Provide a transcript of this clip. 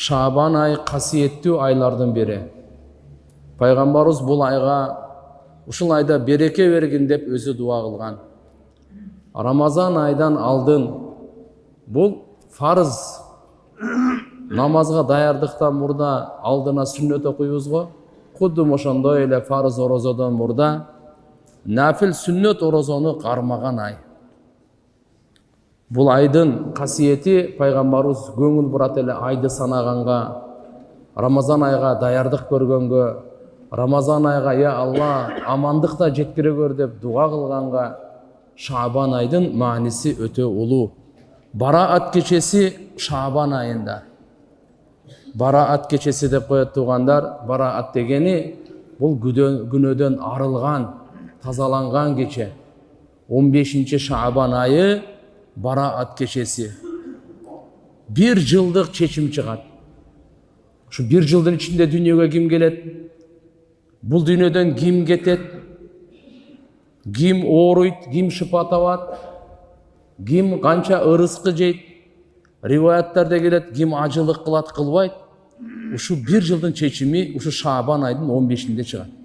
Шабан айы қасиеттүү айлардын бири. Пайгамбарыбыз бул айга ушул айда береке бергин деп өзү дуа кылган. Рамазан айдан алдын бул фарыз намазга даярдыктан мурда алдына сүннөт окуйбуз го. Кудум ошондой эле фарыз орозодон мурда нафил сүннөт орозону кармаган ай. Бул айдын касиети пайгамбарыбыз көңүл бурат эле айды санаганга, Рамазан айга даярдык көргөнгө, Рамазан айга я Алла амандыкта жеткире көр деп дуа кылганга Шабан айдын мааниси өтө улуу. Бараат кечеси Шабан айында. Бараат кечеси деп коет туугандар. Бараат дегени бул күнөөдөн арылган, тазаланган кече. 15 Шабан айы Бараат кечеси. Bir жылдык чечим чыгат. Şu bir жылдын ичинде дүйнөгө ким келет? Бул дүйнөдөн ким кетет? Ким ооруйт, ким шыпа табат? Ким канча ырыскы жейт? Риваяттарда келет, ким ажылык кылат, кылбайт? Ушу bir жылдын чечими ушу Шабан айдын 15-inde чыгат.